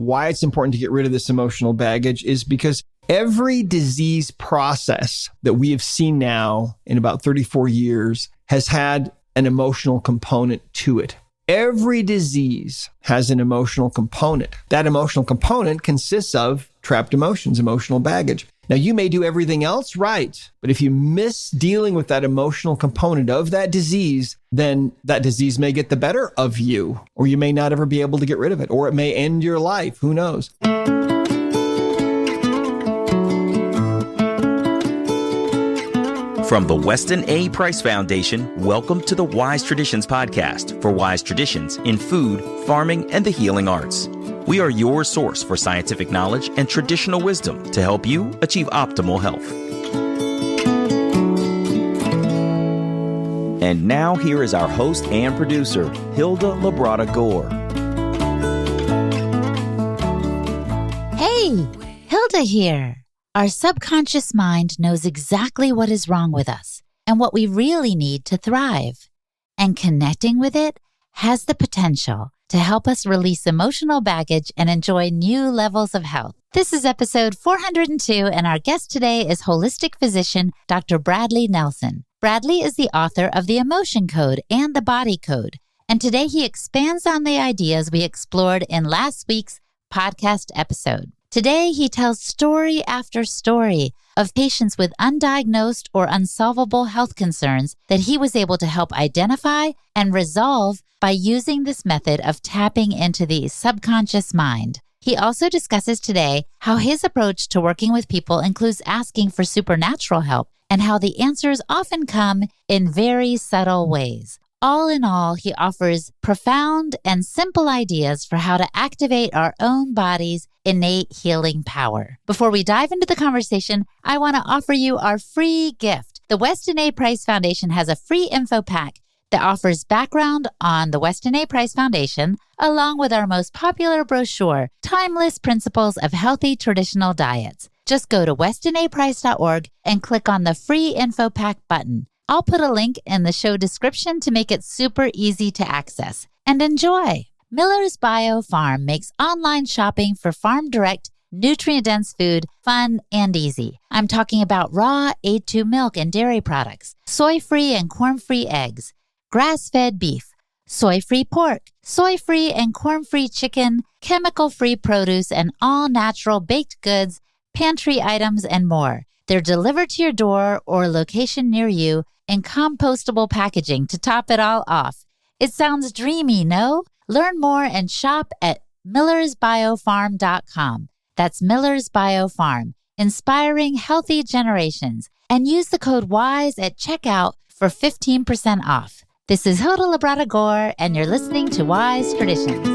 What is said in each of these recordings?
why it's important to get rid of this emotional baggage is because every disease process that we have seen now in about 34 years has had an emotional component to it. Every disease has an emotional component. That emotional component consists of trapped emotions, emotional baggage. Now, you may do everything else right, but if you miss dealing with that emotional component of that disease, then that disease may get the better of you, or you may not ever be able to get rid of it, or it may end your life. Who knows? From the Weston A. Price Foundation, welcome to the Wise Traditions podcast for wise traditions in food, farming, and the healing arts. We are your source for scientific knowledge and traditional wisdom to help you achieve optimal health. And now here is our host and producer, Hilda Labrada Gore. Hey, Hilda here. Our subconscious mind knows exactly what is wrong with us and what we really need to thrive. And connecting with it has the potential to help us release emotional baggage and enjoy new levels of health. This is episode 402, and our guest today is holistic physician Dr. Bradley Nelson. Bradley is the author of The Emotion Code and The Body Code, and today he expands on the ideas we explored in last week's podcast episode. Today, he tells story after story of patients with undiagnosed or unsolvable health concerns that he was able to help identify and resolve by using this method of tapping into the subconscious mind. He also discusses today how his approach to working with people includes asking for supernatural help and how the answers often come in very subtle ways. All in all, he offers profound and simple ideas for how to activate our own body's innate healing power. Before we dive into the conversation, I want to offer you our free gift. The Weston A. Price Foundation has a free info pack that offers background on the Weston A. Price Foundation, along with our most popular brochure, Timeless Principles of Healthy Traditional Diets. Just go to westonaprice.org and click on the free info pack button. I'll put a link in the show description to make it super easy to access. And enjoy! Miller's Bio Farm makes online shopping for farm-direct, nutrient-dense food fun and easy. I'm talking about raw A2 milk and dairy products, soy-free and corn-free eggs, grass-fed beef, soy-free pork, soy-free and corn-free chicken, chemical-free produce, and all-natural baked goods, pantry items, and more. They're delivered to your door or location near you in compostable packaging to top it all off. It sounds dreamy, no? Learn more and shop at millersbiofarm.com. That's Miller's Bio Farm, inspiring healthy generations. And use the code WISE at checkout for 15% off. This is Hilda Labrada Gore, and you're listening to Wise Traditions.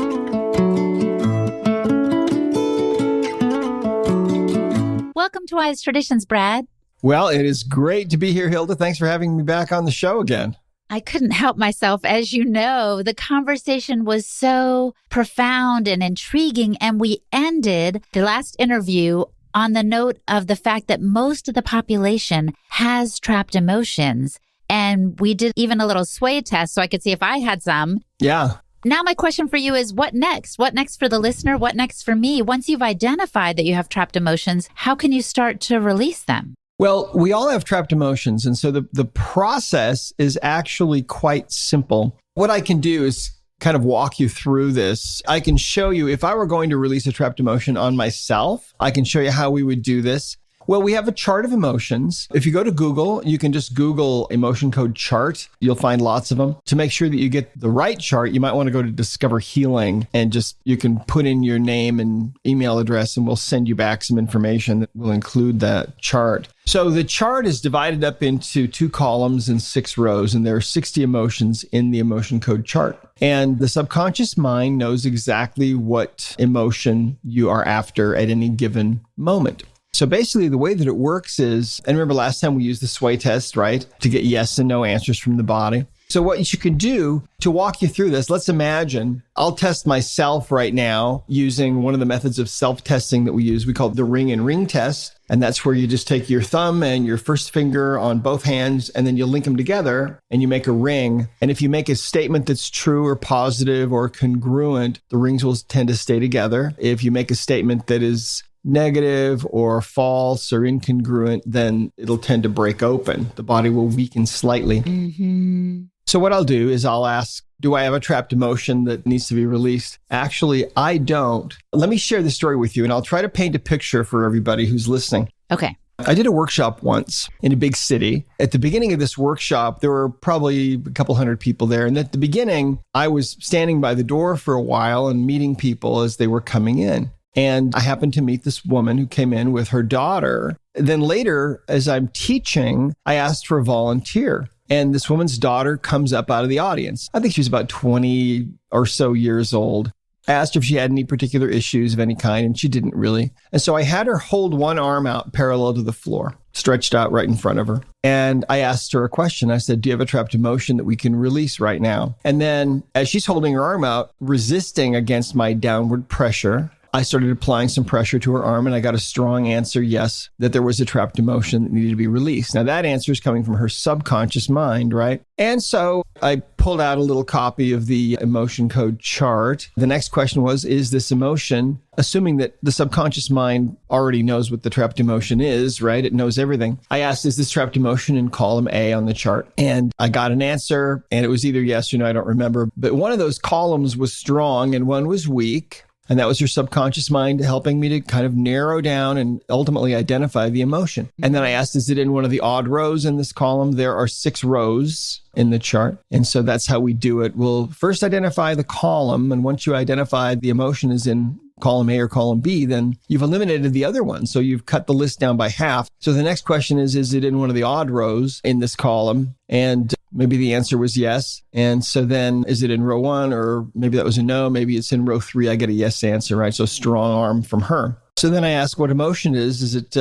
Welcome to Wise Traditions, Brad. Well, it is great to be here, Hilda. Thanks for having me back on the show again. I couldn't help myself. As you know, the conversation was so profound and intriguing, and we ended the last interview on the note of the fact that most of the population has trapped emotions. And we did even a little sway test so I could see if I had some. Yeah. Now my question for you is, what next? What next for the listener? What next for me? Once you've identified that you have trapped emotions, how can you start to release them? Well, we all have trapped emotions. And so the process is actually quite simple. What I can do is kind of walk you through this. I can show you, if I were going to release a trapped emotion on myself, I can show you how we would do this. Well, we have a chart of emotions. If you go to Google, you can just Google emotion code chart. You'll find lots of them. To make sure that you get the right chart, you might want to go to Discover Healing and you can put in your name and email address, and we'll send you back some information that will include that chart. So the chart is divided up into 2 columns and 6 rows, and there are 60 emotions in the emotion code chart. And the subconscious mind knows exactly what emotion you are after at any given moment. So basically the way that it works is, and remember last time we used the sway test, right? To get yes and no answers from the body. So what you can do to walk you through this, let's imagine I'll test myself right now using one of the methods of self-testing that we use. We call it the ring and ring test. And that's where you just take your thumb and your first finger on both hands, and then you link them together and you make a ring. And if you make a statement that's true or positive or congruent, the rings will tend to stay together. If you make a statement that is negative or false or incongruent, then it'll tend to break open. The body will weaken slightly. Mm-hmm. So what I'll do is I'll ask, do I have a trapped emotion that needs to be released? Actually, I don't. Let me share the story with you, and I'll try to paint a picture for everybody who's listening. Okay. I did a workshop once in a big city. At the beginning of this workshop, there were probably a couple hundred people there. And at the beginning, I was standing by the door for a while and meeting people as they were coming in. And I happened to meet this woman who came in with her daughter. Then later, as I'm teaching, I asked for a volunteer. And this woman's daughter comes up out of the audience. I think she was about 20 or so years old. I asked her if she had any particular issues of any kind, and she didn't really. And so I had her hold one arm out parallel to the floor, stretched out right in front of her. And I asked her a question. I said, do you have a trapped emotion that we can release right now? And then as she's holding her arm out, resisting against my downward pressure, I started applying some pressure to her arm, and I got a strong answer, yes, that there was a trapped emotion that needed to be released. Now, that answer is coming from her subconscious mind, right? And so I pulled out a little copy of the emotion code chart. The next question was, is this emotion, assuming that the subconscious mind already knows what the trapped emotion is, right? It knows everything. I asked, is this trapped emotion in column A on the chart? And I got an answer, and it was either yes or no, I don't remember. But one of those columns was strong and one was weak. And that was your subconscious mind helping me to kind of narrow down and ultimately identify the emotion. And then I asked, is it in one of the odd rows in this column? There are 6 rows in the chart. And so that's how we do it. We'll first identify the column. And once you identify the emotion is in column A or column B, then you've eliminated the other one. So you've cut the list down by half. So the next question is it in one of the odd rows in this column? And maybe the answer was yes. And so then is it in row 1, or maybe that was a no, maybe it's in row 3. I get a yes answer, right? So strong arm from her. So then I ask what emotion is it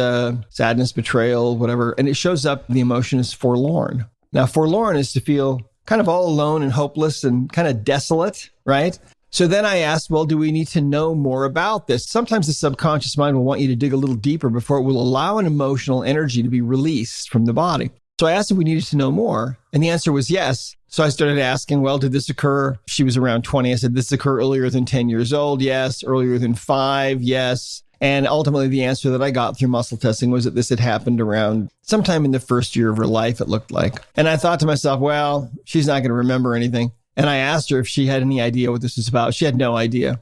sadness, betrayal, whatever? And it shows up, the emotion is forlorn. Now, forlorn is to feel kind of all alone and hopeless and kind of desolate, right? So then I asked, well, do we need to know more about this? Sometimes the subconscious mind will want you to dig a little deeper before it will allow an emotional energy to be released from the body. So I asked if we needed to know more, and the answer was yes. So I started asking, well, did this occur? She was around 20. I said, did this occur earlier than 10 years old? Yes. Earlier than 5? Yes. And ultimately, the answer that I got through muscle testing was that this had happened around sometime in the first year of her life, it looked like. And I thought to myself, well, she's not going to remember anything. And I asked her if she had any idea what this was about. She had no idea.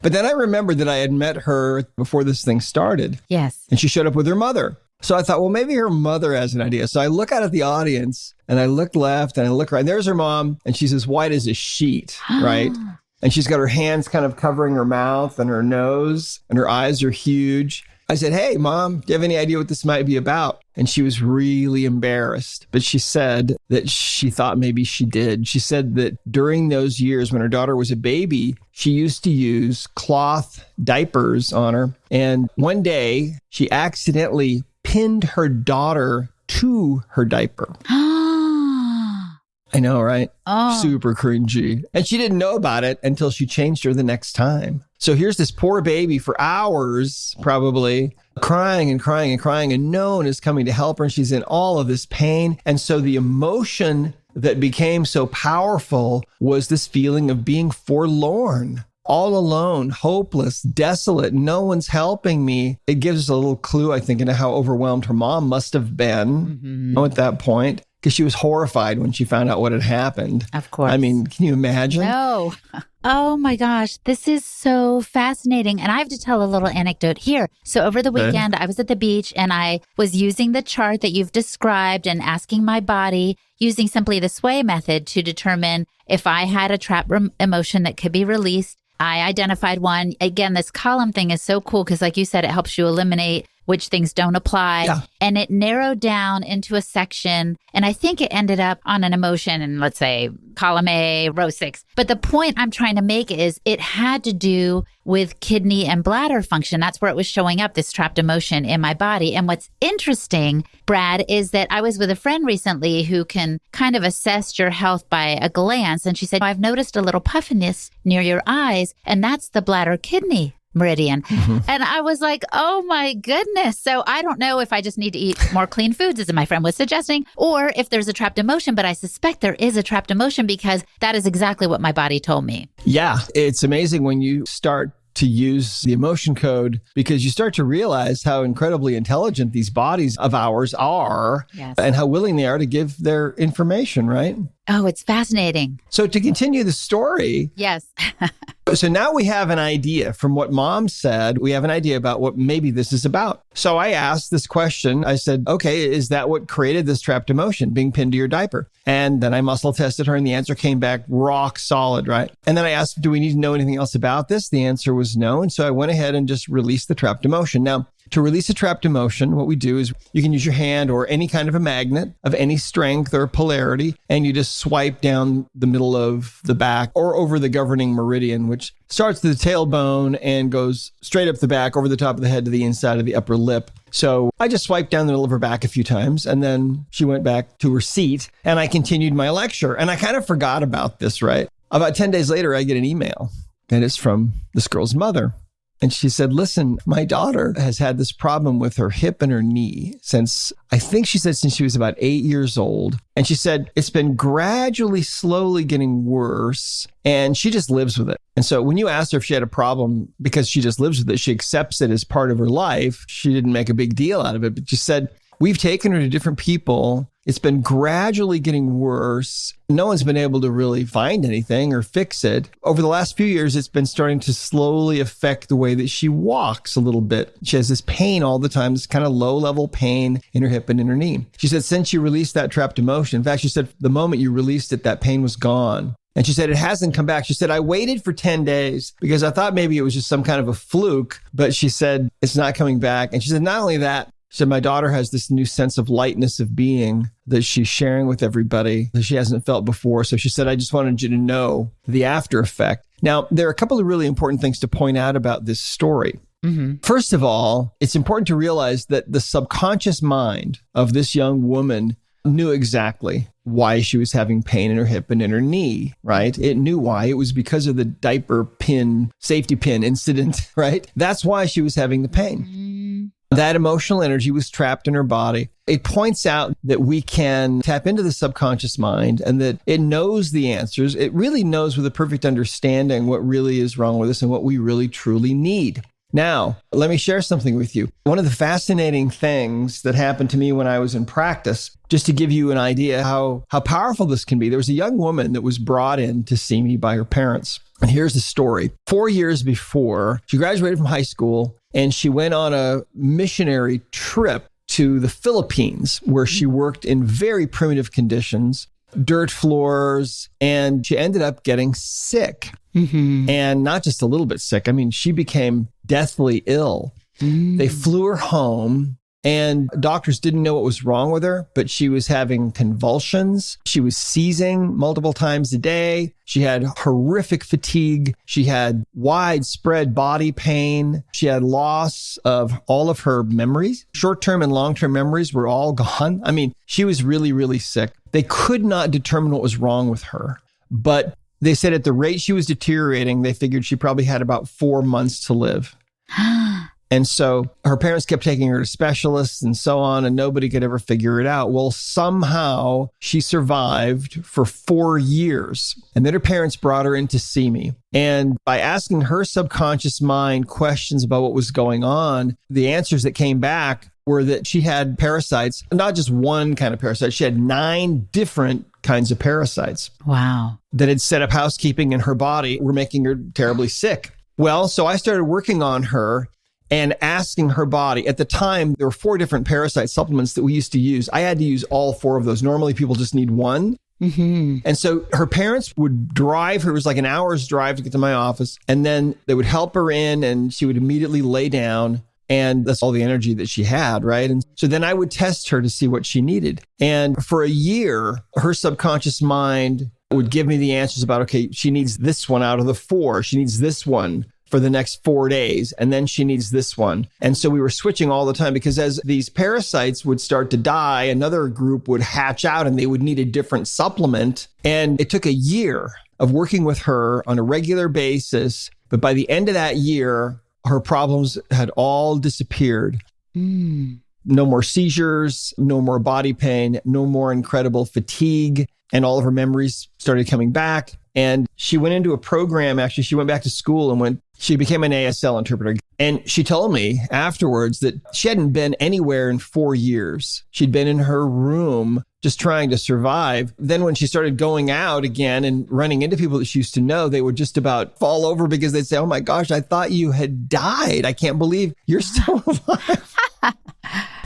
But then I remembered that I had met her before this thing started. Yes. And she showed up with her mother. So I thought, well, maybe her mother has an idea. So I look out at the audience and I look left and I look right. And there's her mom. And she's as white as a sheet, right? And she's got her hands kind of covering her mouth and her nose, and her eyes are huge. I said, hey, Mom, do you have any idea what this might be about? And she was really embarrassed. But she said that she thought maybe she did. She said that during those years when her daughter was a baby, she used to use cloth diapers on her. And one day she accidentally pinned her daughter to her diaper. I know, right? Oh. Super cringy. And she didn't know about it until she changed her the next time. So here's this poor baby for hours, probably, crying and crying and crying, and no one is coming to help her. And she's in all of this pain. And so the emotion that became so powerful was this feeling of being forlorn, all alone, hopeless, desolate. No one's helping me. It gives us a little clue, I think, into how overwhelmed her mom must have been at that point. Because she was horrified when she found out what had happened. Of course. I mean, can you imagine? No. Oh my gosh, this is so fascinating. And I have to tell a little anecdote here. So over the weekend, I was at the beach and I was using the chart that you've described and asking my body, using simply the sway method to determine if I had a trapped emotion that could be released. I identified one. Again, this column thing is so cool because like you said, it helps you eliminate which things don't apply. Yeah. And it narrowed down into a section. And I think it ended up on an emotion in, let's say, column A, row 6. But the point I'm trying to make is it had to do with kidney and bladder function. That's where it was showing up, this trapped emotion in my body. And what's interesting, Brad, is that I was with a friend recently who can kind of assess your health by a glance. And she said, I've noticed a little puffiness near your eyes, and that's the bladder kidney meridian. And I was like, oh my goodness. So I don't know if I just need to eat more clean foods, as my friend was suggesting, or if there's a trapped emotion, but I suspect there is a trapped emotion because that is exactly what my body told me. Yeah, it's amazing when you start to use the emotion code, because you start to realize how incredibly intelligent these bodies of ours are. Yes. And how willing they are to give their information, right? Oh, it's fascinating. So to continue the story, Yes. so now we have an idea from what Mom said. We have an idea about what maybe this is about. So I asked this question. I said, okay, is that what created this trapped emotion, being pinned to your diaper? And then I muscle tested her and the answer came back rock solid, right? And then I asked, do we need to know anything else about this? The answer was no. And so I went ahead and just released the trapped emotion. Now, to release a trapped emotion, what we do is you can use your hand or any kind of a magnet of any strength or polarity, and you just swipe down the middle of the back or over the governing meridian, which starts at the tailbone and goes straight up the back, over the top of the head to the inside of the upper lip. So I just swiped down the middle of her back a few times, and then she went back to her seat, and I continued my lecture. And I kind of forgot about this, right? About 10 days later, I get an email, and it's from this girl's mother. And she said, listen, my daughter has had this problem with her hip and her knee since, I think she said, since she was about 8 years old. And she said, it's been gradually, slowly getting worse. And she just lives with it. And so when you asked her if she had a problem, because she just lives with it, she accepts it as part of her life. She didn't make a big deal out of it, but she said, we've taken her to different people. It's been gradually getting worse. No one's been able to really find anything or fix it. Over the last few years, it's been starting to slowly affect the way that she walks a little bit. She has this pain all the time, this kind of low-level pain in her hip and in her knee. She said, since you released that trapped emotion, in fact, she said, the moment you released it, that pain was gone. And she said, it hasn't come back. She said, I waited for 10 days because I thought maybe it was just some kind of a fluke, but she said, it's not coming back. And she said, not only that, she said, my daughter has this new sense of lightness of being that she's sharing with everybody that she hasn't felt before. So she said, I just wanted you to know the after effect. Now, there are a couple of really important things to point out about this story. First of all, it's important to realize that the subconscious mind of this young woman knew exactly why she was having pain in her hip and in her knee, right? It knew why. It was because of the diaper pin, safety pin incident, right? That's why she was having the pain. That emotional energy was trapped in her body. It points out that we can tap into the subconscious mind and that it knows the answers. It really knows with a perfect understanding what really is wrong with us and what we really truly need. Now, let me share something with you. One of the fascinating things that happened to me when I was in practice, just to give you an idea how powerful this can be, there was a young woman that was brought in to see me by her parents. And here's the story. 4 years before, she graduated from high school and she went on a missionary trip to the Philippines where she worked in very primitive conditions, dirt floors, and she ended up getting sick. And not just a little bit sick. I mean, she became deathly ill. They flew her home and doctors didn't know what was wrong with her, but she was having convulsions. She was seizing multiple times a day. She had horrific fatigue. She had widespread body pain. She had loss of all of her memories. Short-term and long-term memories were all gone. I mean, she was really, really sick. They could not determine what was wrong with her, but they said at the rate she was deteriorating, they figured she probably had about 4 months to live. And so her parents kept taking her to specialists and so on, and nobody could ever figure it out. Well, somehow she survived for 4 years. And then her parents brought her in to see me. And by asking her subconscious mind questions about what was going on, the answers that came back were that she had parasites, not just one kind of parasite. She had 9 different kinds of parasites. Wow. That had set up housekeeping in her body, were making her terribly sick. Well, so I started working on her and asking her body. At the time, there were 4 different parasite supplements that we used to use. I had to use all 4 of those. Normally, people just need one. And so her parents would drive her. It was like an hour's drive to get to my office. And then they would help her in and she would immediately lay down. And that's all the energy that she had, right? And so then I would test her to see what she needed. And for a year, her subconscious mind would give me the answers about, okay, she needs this one out of the 4. She needs this one for the next 4 days. And then she needs this one. And so we were switching all the time because as these parasites would start to die, another group would hatch out and they would need a different supplement. And it took a year of working with her on a regular basis. But by the end of that year, her problems had all disappeared. No more seizures, no more body pain, no more incredible fatigue. And all of her memories started coming back. And she went into a program, actually, she went back to school and she became an ASL interpreter. And she told me afterwards that she hadn't been anywhere in 4 years. She'd been in her room just trying to survive. Then when she started going out again and running into people that she used to know, they would just about fall over because they'd say, oh my gosh, I thought you had died. I can't believe you're still alive.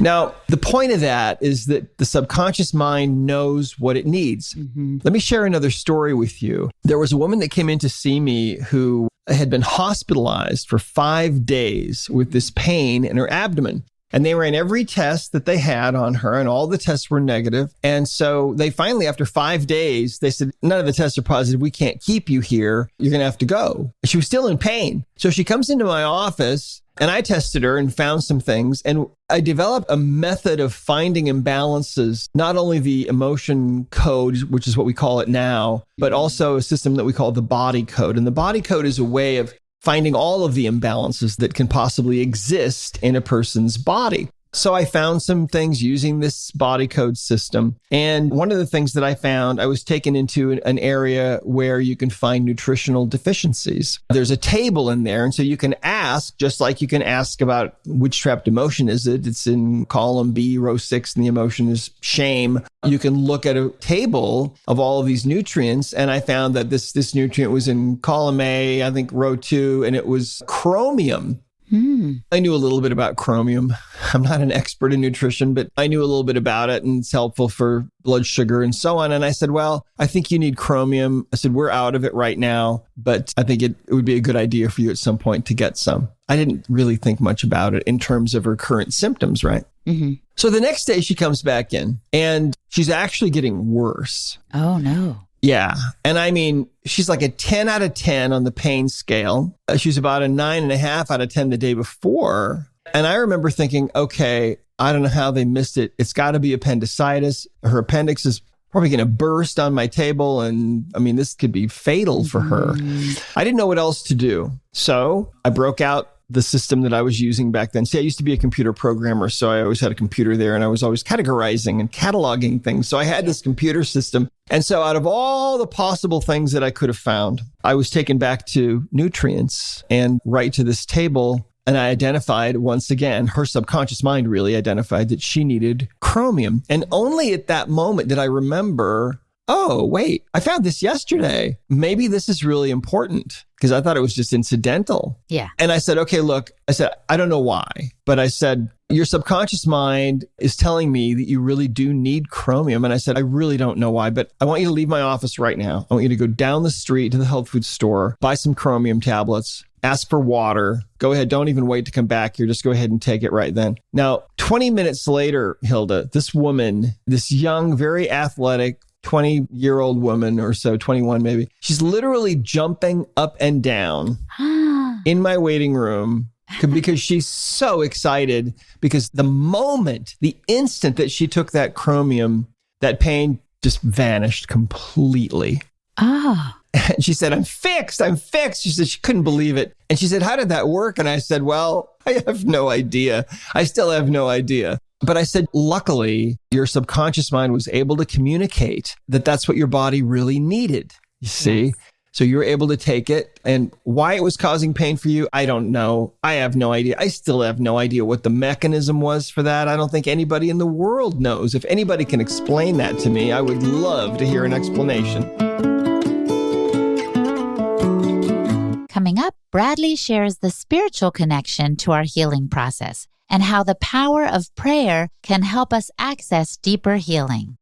Now, the point of that is that the subconscious mind knows what it needs. Let me share another story with you. There was a woman that came in to see me who had been hospitalized for 5 days with this pain in her abdomen. And they ran every test that they had on her, and all the tests were negative. And so they finally, after 5 days, they said, none of the tests are positive. We can't keep you here. You're going to have to go. She was still in pain. So she comes into my office, and I tested her and found some things. And I developed a method of finding imbalances, not only the emotion code, which is what we call it now, but also a system that we call the body code. And the body code is a way of finding all of the imbalances that can possibly exist in a person's body. So I found some things using this body code system. And one of the things that I found, I was taken into an area where you can find nutritional deficiencies. There's a table in there. And so you can ask, just like you can ask about which trapped emotion is it. It's in column B, row 6, and the emotion is shame. You can look at a table of all of these nutrients. And I found that this nutrient was in column A, I think row 2, and it was chromium. I knew a little bit about chromium. I'm not an expert in nutrition, but I knew a little bit about it, and it's helpful for blood sugar and so on. And I said, well, I think you need chromium. I said, we're out of it right now, but I think it would be a good idea for you at some point to get some. I didn't really think much about it in terms of her current symptoms, right? So the next day she comes back in and she's actually getting worse. Oh, no. Yeah. And I mean, she's like a 10 out of 10 on the pain scale. She's about a 9.5 out of 10 the day before. And I remember thinking, okay, I don't know how they missed it. It's got to be appendicitis. Her appendix is probably going to burst on my table. And I mean, this could be fatal for her. I didn't know what else to do. So I broke out the system that I was using back then. See, I used to be a computer programmer, so I always had a computer there, and I was always categorizing and cataloging things. So I had this computer system. And so out of all the possible things that I could have found, I was taken back to nutrients and right to this table. And I identified, once again, her subconscious mind really identified that she needed chromium. And only at that moment did I remember, oh, wait, I found this yesterday. Maybe this is really important, because I thought it was just incidental. Yeah. And I said, okay, look, I said, I don't know why, but I said, your subconscious mind is telling me that you really do need chromium. And I said, I really don't know why, but I want you to leave my office right now. I want you to go down the street to the health food store, buy some chromium tablets, ask for water. Go ahead. Don't even wait to come back here. Just go ahead and take it right then. Now, 20 minutes later, Hilda, this woman, this young, very athletic, 20-year-old woman or so, 21 maybe, she's literally jumping up and down in my waiting room because she's so excited, because the instant that she took that chromium, that pain just vanished completely. And she said, I'm fixed. She said she couldn't believe it. And she said, how did that work? And I said, well, I have no idea. I still have no idea. But I said, luckily, your subconscious mind was able to communicate that that's what your body really needed. You see? Yes. So you were able to take it. And why it was causing pain for you, I don't know. I have no idea. I still have no idea what the mechanism was for that. I don't think anybody in the world knows. If anybody can explain that to me, I would love to hear an explanation. Coming up, Bradley shares the spiritual connection to our healing process and how the power of prayer can help us access deeper healing.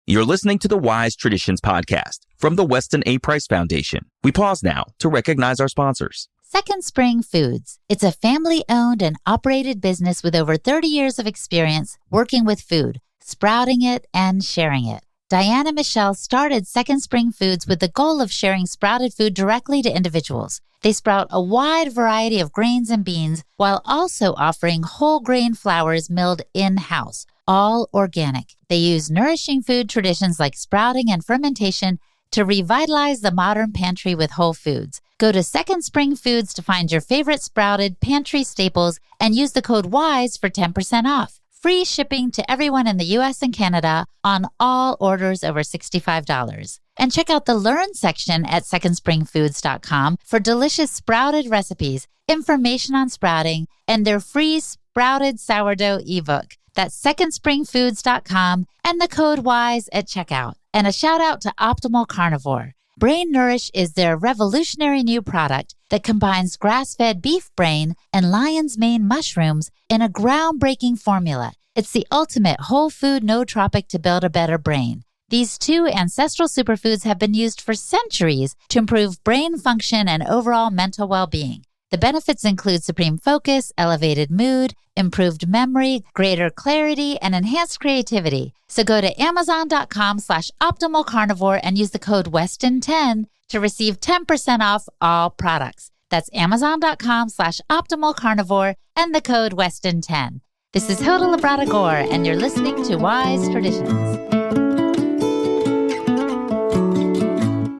You're listening to the Wise Traditions podcast from the Weston A. Price Foundation. We pause now to recognize our sponsors. Second Spring Foods. It's a family-owned and operated business with over 30 years of experience working with food, sprouting it, and sharing it. Diane and Michelle started Second Spring Foods with the goal of sharing sprouted food directly to individuals. They sprout a wide variety of grains and beans while also offering whole grain flours milled in-house, all organic. They use nourishing food traditions like sprouting and fermentation to revitalize the modern pantry with whole foods. Go to Second Spring Foods to find your favorite sprouted pantry staples and use the code WISE for 10% off. Free shipping to everyone in the U.S. and Canada on all orders over $65. And check out the Learn section at secondspringfoods.com for delicious sprouted recipes, information on sprouting, and their free sprouted sourdough ebook. That's secondspringfoods.com and the code WISE at checkout. And a shout out to Optimal Carnivore. Brain Nourish is their revolutionary new product that combines grass-fed beef brain and lion's mane mushrooms in a groundbreaking formula. It's the ultimate whole food nootropic to build a better brain. These two ancestral superfoods have been used for centuries to improve brain function and overall mental well-being. The benefits include supreme focus, elevated mood, improved memory, greater clarity, and enhanced creativity. So go to amazon.com/optimalcarnivore and use the code WESTON10 to receive 10% off all products. That's amazon.com/optimalcarnivore and the code WESTON10. This is Hilda Labrada Gore, and you're listening to Wise Traditions.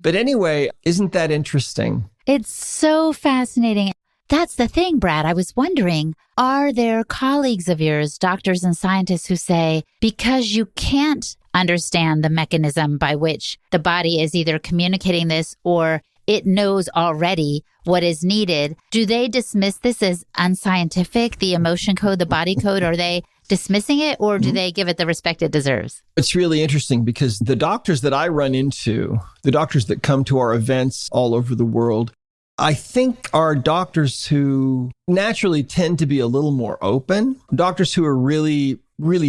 But anyway, isn't that interesting? It's so fascinating. That's the thing, Brad. I was wondering, are there colleagues of yours, doctors and scientists, who say, because you can't understand the mechanism by which the body is either communicating this or it knows already what is needed, do they dismiss this as unscientific, the emotion code, the body code? Are they dismissing it, or do they give it the respect it deserves? It's really interesting because the doctors that I run into, the doctors that come to our events all over the world, I think are doctors who naturally tend to be a little more open, doctors who are really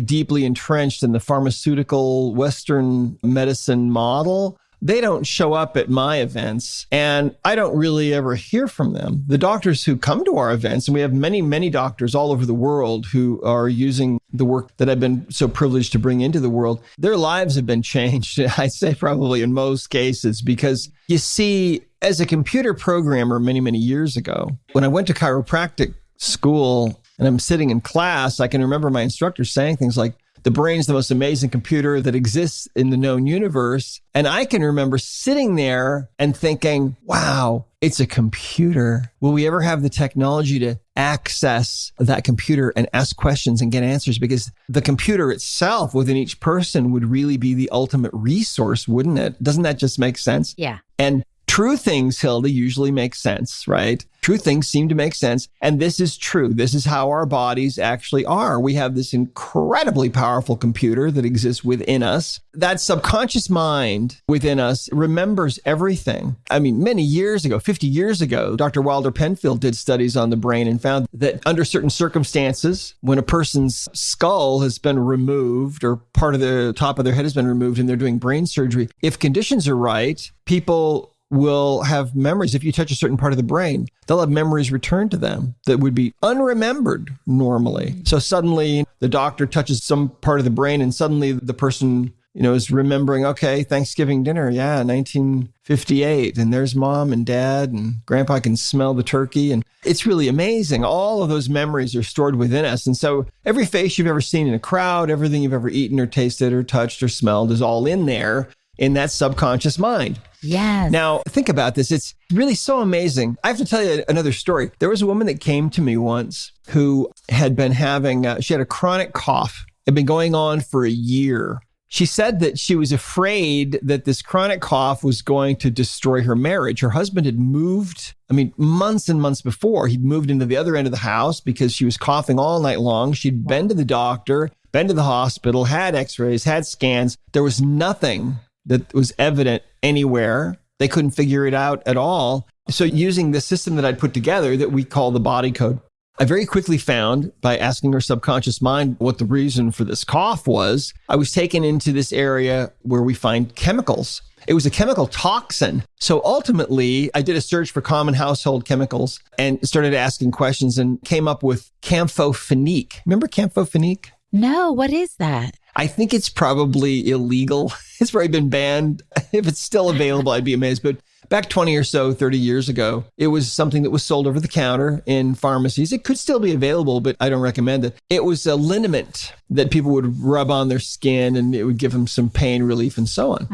deeply entrenched in the pharmaceutical Western medicine model. They don't show up at my events, and I don't really ever hear from them. The doctors who come to our events, and we have many, many doctors all over the world who are using the work that I've been so privileged to bring into the world, their lives have been changed, I'd say probably in most cases, because you see, as a computer programmer many, many years ago, when I went to chiropractic school and I'm sitting in class, I can remember my instructor saying things like, the brain's the most amazing computer that exists in the known universe. And I can remember sitting there and thinking, wow, it's a computer. Will we ever have the technology to access that computer and ask questions and get answers? Because the computer itself within each person would really be the ultimate resource, wouldn't it? Doesn't that just make sense? Yeah. And true things, Hilda, usually make sense, right? True things seem to make sense. And this is true. This is how our bodies actually are. We have this incredibly powerful computer that exists within us. That subconscious mind within us remembers everything. I mean, many years ago, 50 years ago, Dr. Wilder Penfield did studies on the brain and found that under certain circumstances, when a person's skull has been removed or part of the top of their head has been removed and they're doing brain surgery, if conditions are right, people will have memories. If you touch a certain part of the brain, they'll have memories returned to them that would be unremembered normally. So suddenly the doctor touches some part of the brain and suddenly the person, is remembering, okay, Thanksgiving dinner. Yeah, 1958. And there's mom and dad and grandpa can smell the turkey. And it's really amazing. All of those memories are stored within us. And so every face you've ever seen in a crowd, everything you've ever eaten or tasted or touched or smelled is all in there in that subconscious mind. Yes. Now, think about this. It's really so amazing. I have to tell you another story. There was a woman that came to me once who had been having, she had a chronic cough. It had been going on for a year. She said that she was afraid that this chronic cough was going to destroy her marriage. Her husband had moved, months and months before. He'd moved into the other end of the house because she was coughing all night long. She'd been to the doctor, been to the hospital, had x-rays, had scans. There was nothing that was evident anywhere. They couldn't figure it out at all. So using the system that I'd put together that we call the body code, I very quickly found, by asking her subconscious mind what the reason for this cough was, I was taken into this area where we find chemicals. It was a chemical toxin. So ultimately, I did a search for common household chemicals and started asking questions and came up with camphophenique. Remember camphophenique? No, what is that? I think it's probably illegal. It's probably been banned. If it's still available, I'd be amazed. But back 20 or so, 30 years ago, it was something that was sold over the counter in pharmacies. It could still be available, but I don't recommend it. It was a liniment that people would rub on their skin and it would give them some pain relief and so on.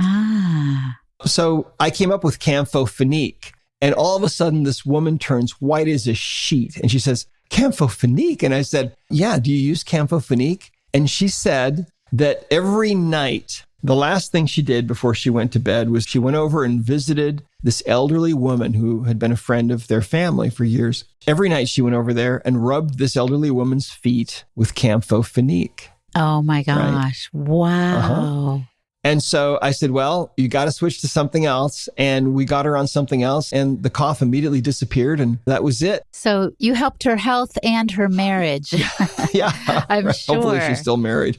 So I came up with camphophenique. And all of a sudden, this woman turns white as a sheet. And she says, camphophenique? And I said, yeah, do you use camphophenique? And she said that every night, the last thing she did before she went to bed was she went over and visited this elderly woman who had been a friend of their family for years. Every night she went over there and rubbed this elderly woman's feet with camphophenique. Oh my gosh. Right? Wow. And so I said, well, you got to switch to something else. And we got her on something else. And the cough immediately disappeared. And that was it. So you helped her health and her marriage. Yeah. I'm sure. Hopefully she's still married.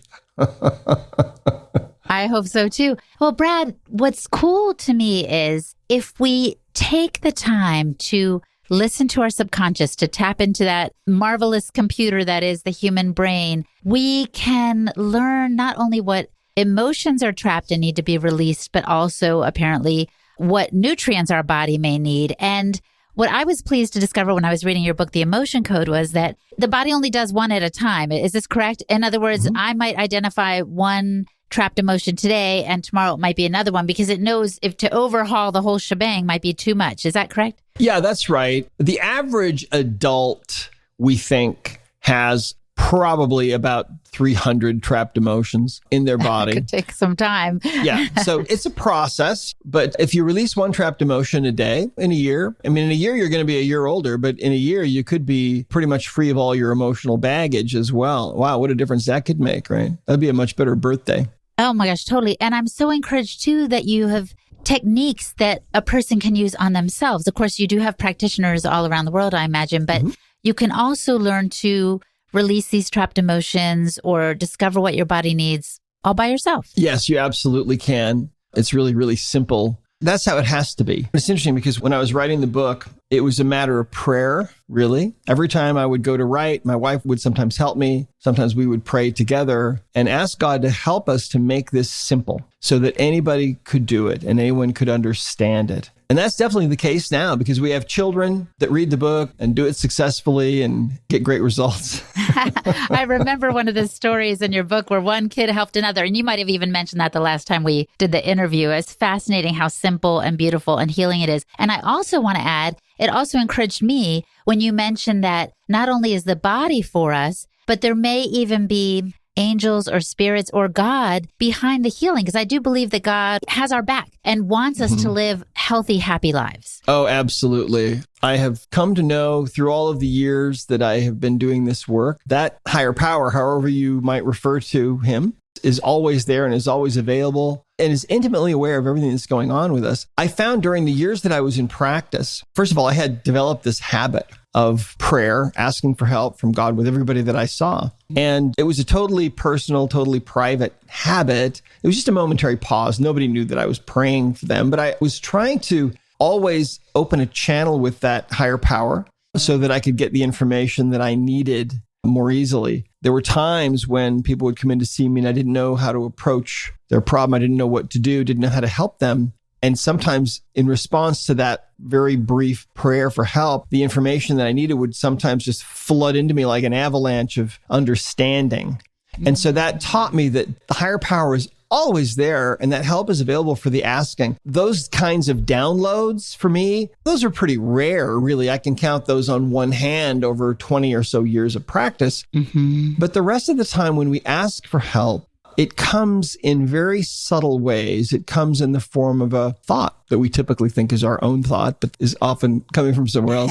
I hope so too. Well, Brad, what's cool to me is if we take the time to listen to our subconscious, to tap into that marvelous computer that is the human brain, we can learn not only what emotions are trapped and need to be released, but also apparently what nutrients our body may need. And what I was pleased to discover when I was reading your book, The Emotion Code, was that the body only does one at a time. Is this correct? In other words, I might identify one trapped emotion today and tomorrow it might be another one because it knows if to overhaul the whole shebang might be too much. Is that correct? Yeah, that's right. The average adult, we think, has probably about 300 trapped emotions in their body. It could take some time. Yeah. So it's a process. But if you release one trapped emotion a day in a year, I mean, in a year, you're going to be a year older, but in a year, you could be pretty much free of all your emotional baggage as well. Wow, what a difference that could make, right? That'd be a much better birthday. Oh my gosh, totally. And I'm so encouraged too that you have techniques that a person can use on themselves. Of course, you do have practitioners all around the world, I imagine, but you can also learn to release these trapped emotions or discover what your body needs all by yourself. Yes, you absolutely can. It's really, really simple. That's how it has to be. It's interesting because when I was writing the book, it was a matter of prayer, really. Every time I would go to write, my wife would sometimes help me. Sometimes we would pray together and ask God to help us to make this simple so that anybody could do it and anyone could understand it. And that's definitely the case now because we have children that read the book and do it successfully and get great results. I remember one of the stories in your book where one kid helped another. And you might have even mentioned that the last time we did the interview. It's fascinating how simple and beautiful and healing it is. And I also want to add, it also encouraged me when you mentioned that not only is the body for us, but there may even be angels or spirits or God behind the healing. Because I do believe that God has our back and wants us to live healthy, happy lives. Oh, absolutely. I have come to know through all of the years that I have been doing this work, that higher power, however you might refer to him, is always there and is always available and is intimately aware of everything that's going on with us. I found during the years that I was in practice, first of all, I had developed this habit of prayer, asking for help from God with everybody that I saw. And it was a totally personal, totally private habit. It was just a momentary pause. Nobody knew that I was praying for them, but I was trying to always open a channel with that higher power so that I could get the information that I needed more easily. There were times when people would come in to see me and I didn't know how to approach their problem. I didn't know what to do, didn't know how to help them. And sometimes in response to that very brief prayer for help, the information that I needed would sometimes just flood into me like an avalanche of understanding. And so that taught me that the higher power is always there and that help is available for the asking. Those kinds of downloads for me, those are pretty rare, really. I can count those on one hand over 20 or so years of practice. But the rest of the time when we ask for help, it comes in very subtle ways. It comes in the form of a thought that we typically think is our own thought, but is often coming from somewhere else,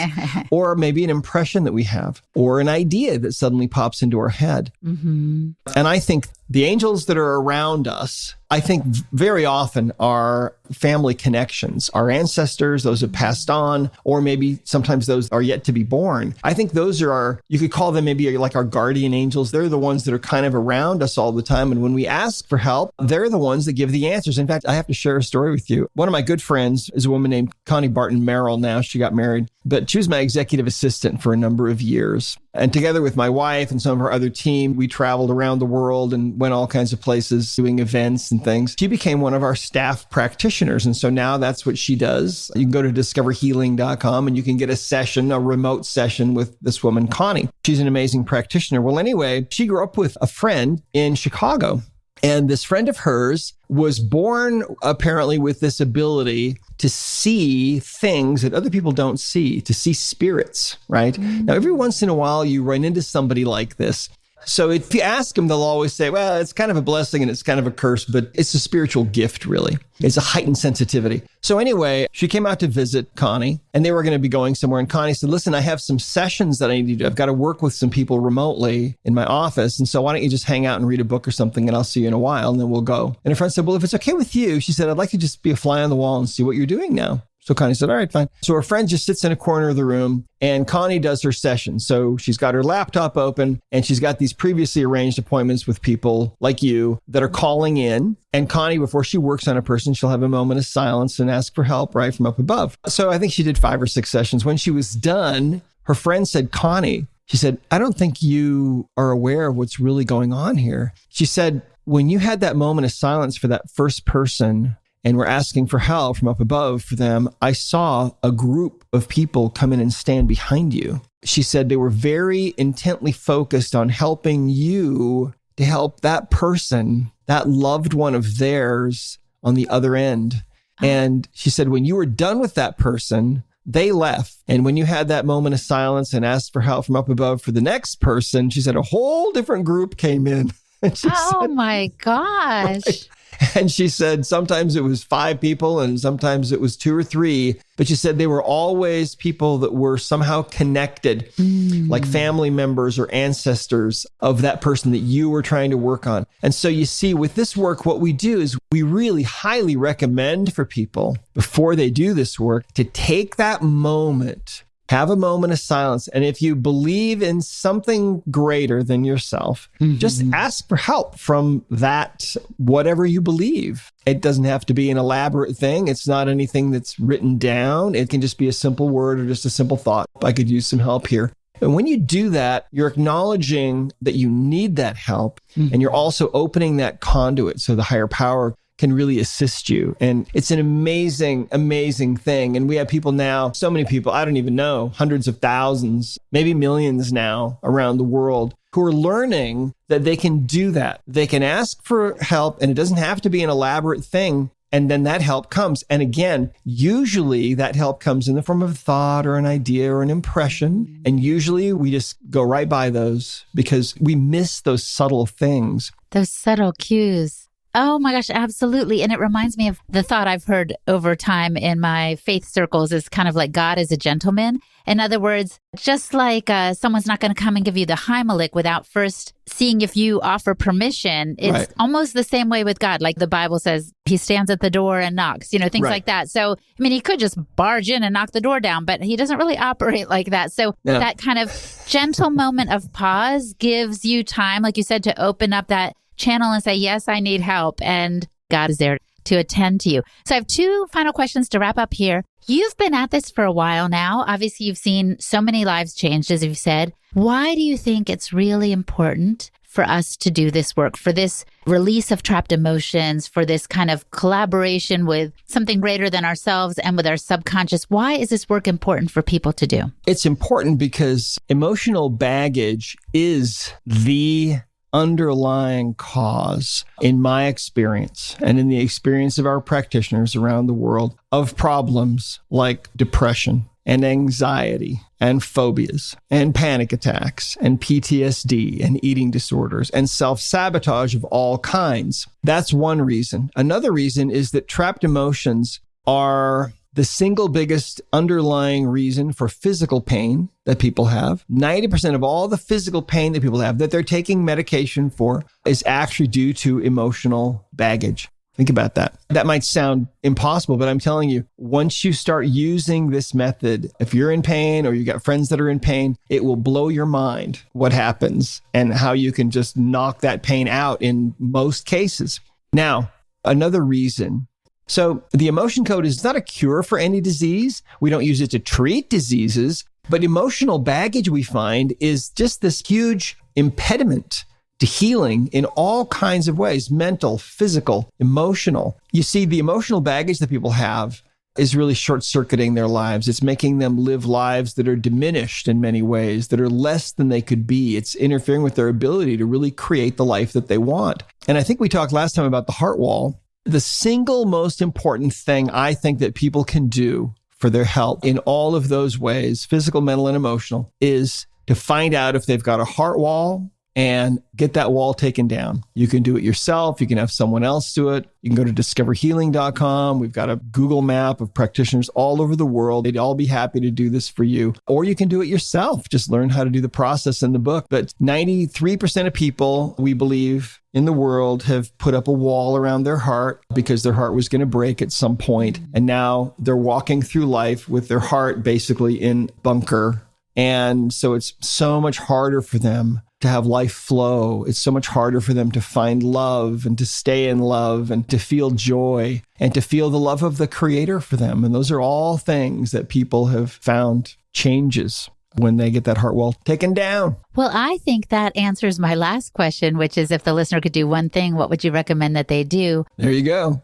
or maybe an impression that we have, or an idea that suddenly pops into our head. And I think the angels that are around us, I think very often are family connections, our ancestors, those who passed on, or maybe sometimes those are yet to be born. I think those are you could call them maybe like our guardian angels. They're the ones that are kind of around us all the time. And when we ask for help, they're the ones that give the answers. In fact, I have to share a story with you. One of my good friends is a woman named Connie Barton Merrill. Now she got married, but she was my executive assistant for a number of years. And together with my wife and some of our other team, we traveled around the world and went all kinds of places doing events and things. She became one of our staff practitioners. And so now that's what she does. You can go to discoverhealing.com and you can get a session, a remote session with this woman, Connie. She's an amazing practitioner. Well, anyway, she grew up with a friend in Chicago. And this friend of hers was born apparently with this ability to see things that other people don't see, to see spirits, right? Now, every once in a while, you run into somebody like this. So if you ask them, they'll always say, well, it's kind of a blessing and it's kind of a curse, but it's a spiritual gift, really. It's a heightened sensitivity. So anyway, she came out to visit Connie and they were going to be going somewhere. And Connie said, listen, I have some sessions that I need to do. I've got to work with some people remotely in my office. And so why don't you just hang out and read a book or something and I'll see you in a while and then we'll go. And her friend said, well, if it's okay with you, she said, I'd like to just be a fly on the wall and see what you're doing now. So Connie said, all right, fine. So her friend just sits in a corner of the room and Connie does her session. So she's got her laptop open and she's got these previously arranged appointments with people like you that are calling in. And Connie, before she works on a person, she'll have a moment of silence and ask for help right from up above. So I think she did 5 or 6 sessions. When she was done, her friend said, Connie, she said, I don't think you are aware of what's really going on here. She said, when you had that moment of silence for that first person, and we're asking for help from up above for them, I saw a group of people come in and stand behind you. She said they were very intently focused on helping you to help that person, that loved one of theirs on the other end. And she said, when you were done with that person, they left. And when you had that moment of silence and asked for help from up above for the next person, she said a whole different group came in. My gosh. Right. And she said sometimes it was 5 people and sometimes it was 2 or 3. But she said they were always people that were somehow connected, like family members or ancestors of that person that you were trying to work on. And so you see, with this work, what we do is we really highly recommend for people before they do this work to take that moment. Have a moment of silence. And if you believe in something greater than yourself, just ask for help from that, whatever you believe. It doesn't have to be an elaborate thing. It's not anything that's written down. It can just be a simple word or just a simple thought. I could use some help here. And when you do that, you're acknowledging that you need that help. And you're also opening that conduit so the higher power can really assist you. And it's an amazing, amazing thing. And we have people now, so many people, I don't even know, hundreds of thousands, maybe millions now around the world who are learning that they can do that. They can ask for help and it doesn't have to be an elaborate thing. And then that help comes. And again, usually that help comes in the form of a thought or an idea or an impression. And usually we just go right by those because we miss those subtle things. Those subtle cues. Oh my gosh, absolutely. And it reminds me of the thought I've heard over time in my faith circles is kind of like God is a gentleman. In other words, just like someone's not going to come and give you the Heimlich without first seeing if you offer permission. It's almost the same way with God. Like the Bible says, he stands at the door and knocks, things like that. So, I mean, he could just barge in and knock the door down, but he doesn't really operate like that. So that kind of gentle moment of pause gives you time, like you said, to open up that channel and say, yes, I need help. And God is there to attend to you. So I have 2 final questions to wrap up here. You've been at this for a while now. Obviously, you've seen so many lives changed, as you've said. Why do you think it's really important for us to do this work, for this release of trapped emotions, for this kind of collaboration with something greater than ourselves and with our subconscious? Why is this work important for people to do? It's important because emotional baggage is the underlying cause, in my experience and in the experience of our practitioners around the world, of problems like depression and anxiety and phobias and panic attacks and PTSD and eating disorders and self-sabotage of all kinds. That's one reason. Another reason is that trapped emotions are the single biggest underlying reason for physical pain that people have. 90% of all the physical pain that people have that they're taking medication for is actually due to emotional baggage. Think about that. That might sound impossible, but I'm telling you, once you start using this method, if you're in pain or you got friends that are in pain, it will blow your mind what happens and how you can just knock that pain out in most cases. Now, another reason. So the emotion code is not a cure for any disease. We don't use it to treat diseases, but emotional baggage, we find, is just this huge impediment to healing in all kinds of ways, mental, physical, emotional. You see, the emotional baggage that people have is really short-circuiting their lives. It's making them live lives that are diminished in many ways, that are less than they could be. It's interfering with their ability to really create the life that they want. And I think we talked last time about the heart wall. The single most important thing I think that people can do for their health in all of those ways, physical, mental, and emotional, is to find out if they've got a heart wall and get that wall taken down. You can do it yourself. You can have someone else do it. You can go to discoverhealing.com. We've got a Google map of practitioners all over the world. They'd all be happy to do this for you. Or you can do it yourself. Just learn how to do the process in the book. But 93% of people, we believe, in the world have put up a wall around their heart because their heart was going to break at some point. And now they're walking through life with their heart basically in bunker. And so it's so much harder for them to have life flow. It's so much harder for them to find love and to stay in love and to feel joy and to feel the love of the Creator for them. And those are all things that people have found changes when they get that heart wall taken down. Well, I think that answers my last question, which is if the listener could do one thing, what would you recommend that they do? There you go.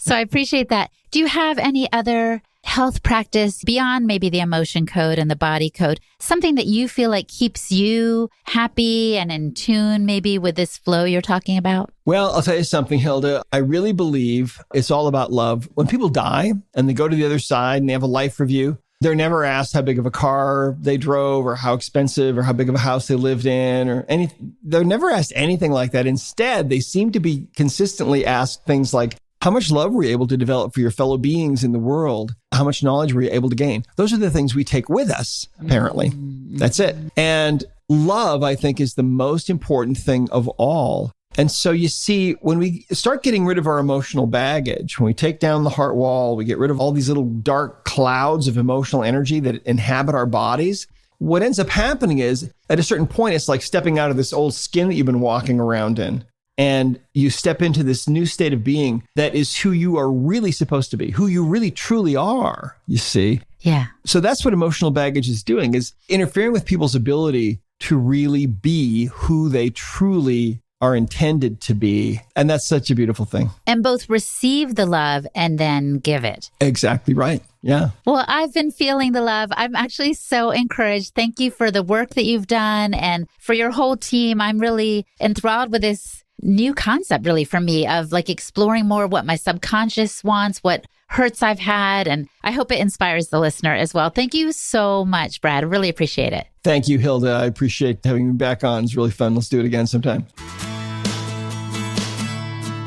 So I appreciate that. Do you have any other health practice beyond maybe the emotion code and the body code, something that you feel like keeps you happy and in tune maybe with this flow you're talking about? Well, I'll tell you something, Hilda. I really believe it's all about love. When people die and they go to the other side and they have a life review, they're never asked how big of a car they drove or how expensive or how big of a house they lived in or anything. They're never asked anything like that. Instead, they seem to be consistently asked things like, how much love were you able to develop for your fellow beings in the world? How much knowledge were you able to gain? Those are the things we take with us, apparently. That's it. And love, I think, is the most important thing of all. And so you see, when we start getting rid of our emotional baggage, when we take down the heart wall, we get rid of all these little dark clouds of emotional energy that inhabit our bodies. What ends up happening is, at a certain point, it's like stepping out of this old skin that you've been walking around in. And you step into this new state of being that is who you are really supposed to be, who you really truly are, you see? Yeah. So that's what emotional baggage is doing, is interfering with people's ability to really be who they truly are intended to be. And that's such a beautiful thing. And both receive the love and then give it. Exactly right. Yeah. Well, I've been feeling the love. I'm actually so encouraged. Thank you for the work that you've done and for your whole team. I'm really enthralled with this new concept really for me of like exploring more what my subconscious wants, what hurts I've had. And I hope it inspires the listener as well. Thank you so much, Brad. I really appreciate it. Thank you, Hilda. I appreciate having me back on. It's really fun. Let's do it again sometime.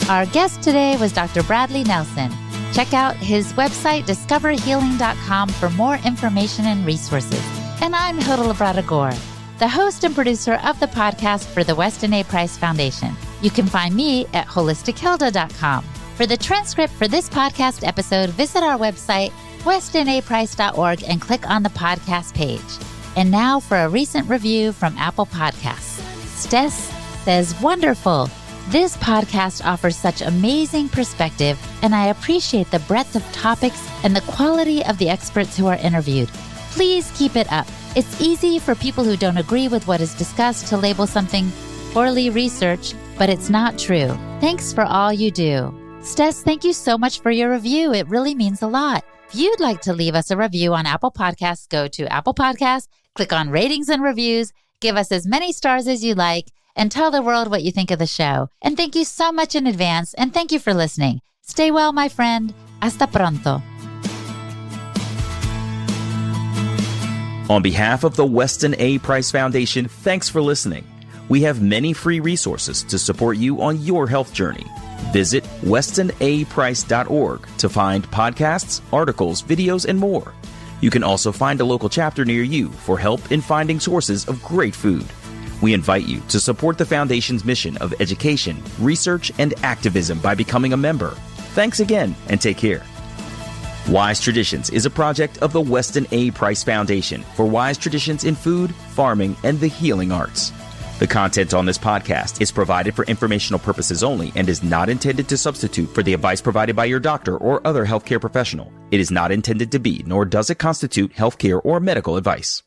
Our guest today was Dr. Bradley Nelson. Check out his website, discoverhealing.com, for more information and resources. And I'm Hilda Labrada Gore, the host and producer of the podcast for the Weston A. Price Foundation. You can find me at holistichilda.com. For the transcript for this podcast episode, visit our website, westonaprice.org, and click on the podcast page. And now for a recent review from Apple Podcasts. Stess says, wonderful. This podcast offers such amazing perspective, and I appreciate the breadth of topics and the quality of the experts who are interviewed. Please keep it up. It's easy for people who don't agree with what is discussed to label something poorly researched, but it's not true. Thanks for all you do. Stess, thank you so much for your review. It really means a lot. If you'd like to leave us a review on Apple Podcasts, go to Apple Podcasts, click on ratings and reviews, give us as many stars as you like, and tell the world what you think of the show. And thank you so much in advance, and thank you for listening. Stay well, my friend. Hasta pronto. On behalf of the Weston A. Price Foundation, thanks for listening. We have many free resources to support you on your health journey. Visit westonaprice.org to find podcasts, articles, videos, and more. You can also find a local chapter near you for help in finding sources of great food. We invite you to support the Foundation's mission of education, research, and activism by becoming a member. Thanks again, and take care. Wise Traditions is a project of the Weston A. Price Foundation for wise traditions in food, farming, and the healing arts. The content on this podcast is provided for informational purposes only and is not intended to substitute for the advice provided by your doctor or other healthcare professional. It is not intended to be, nor does it constitute healthcare or medical advice.